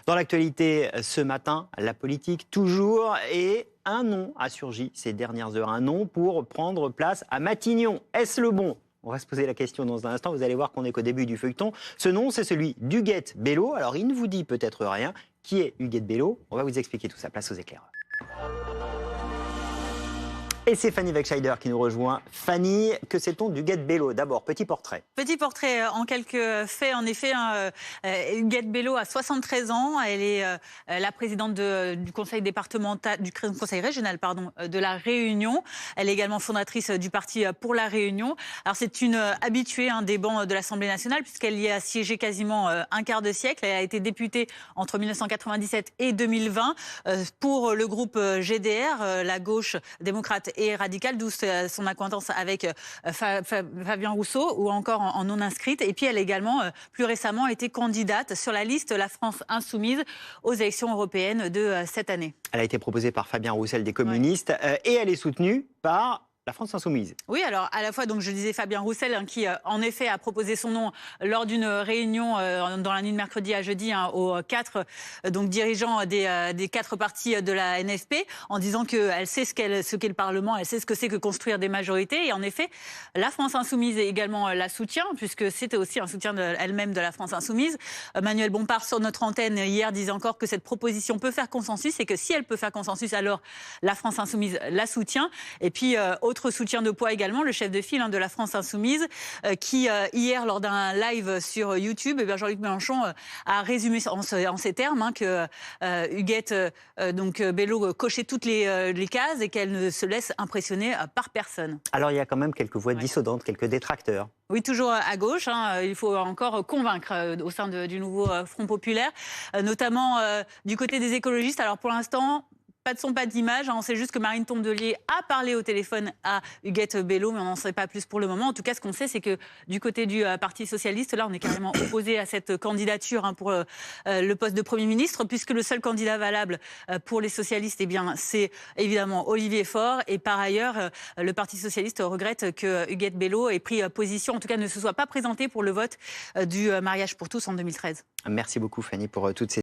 Dans l'actualité ce matin, la politique toujours, et un nom a surgi ces dernières heures, un nom pour prendre place à Matignon. Est-ce le bon ? On va se poser la question dans un instant, vous allez voir qu'on n'est qu'au début du feuilleton. Ce nom, c'est celui d'Huguette Bello. Alors il ne vous dit peut-être rien. Qui est Huguette Bello ? On va vous expliquer tout ça. Place aux éclaireurs. Et c'est Fanny Wegscheider qui nous rejoint. Fanny, que sait-on d'Huguette Bello ? D'abord, petit portrait. Petit portrait en quelques faits. En effet, Huguette Bello a 73 ans. Elle est la présidente du conseil départemental, du conseil régional, de la Réunion. Elle est également fondatrice du parti Pour la Réunion. Alors c'est une habituée des bancs de l'Assemblée nationale puisqu'elle y a siégé quasiment un quart de siècle. Elle a été députée entre 1997 et 2020 pour le groupe GDR, la gauche démocrate et radicale, d'où son acquaintance avec Fabien Roussel, ou encore en non inscrite. Et puis elle a également, plus récemment, été candidate sur la liste La France Insoumise aux élections européennes de cette année. Elle a été proposée par Fabien Roussel des communistes, et elle est soutenue par la France Insoumise. Oui, alors à la fois, donc, je disais Fabien Roussel, qui en effet a proposé son nom lors d'une réunion dans la nuit de mercredi à jeudi aux quatre dirigeants des quatre partis de la NFP, en disant qu'elle sait ce qu'est le Parlement, elle sait ce que c'est que construire des majorités. Et en effet, la France Insoumise également la soutient, puisque c'était aussi un soutien elle-même de la France Insoumise. Manuel Bompard, sur notre antenne hier, disait encore que cette proposition peut faire consensus, et que si elle peut faire consensus, alors la France Insoumise la soutient. Et puis, autre soutien de poids également, le chef de file de la France Insoumise, qui hier, lors d'un live sur YouTube, Jean-Luc Mélenchon a résumé en ces termes que Huguette Bello cochait toutes les cases et qu'elle ne se laisse impressionner par personne. Alors il y a quand même quelques voix dissonantes, quelques détracteurs. Oui, toujours à gauche. Il faut encore convaincre au sein du nouveau Front populaire, notamment du côté des écologistes. Alors pour l'instant, pas de son, pas d'image. On sait juste que Marine Tondelier a parlé au téléphone à Huguette Bello, mais on n'en sait pas plus pour le moment. En tout cas, ce qu'on sait, c'est que du côté du Parti socialiste, là, on est carrément opposé à cette candidature pour le poste de Premier ministre, puisque le seul candidat valable pour les socialistes, c'est évidemment Olivier Faure. Et par ailleurs, le Parti socialiste regrette que Huguette Bello ait pris position, en tout cas ne se soit pas présentée pour le vote du mariage pour tous en 2013. Merci beaucoup Fanny pour toutes ces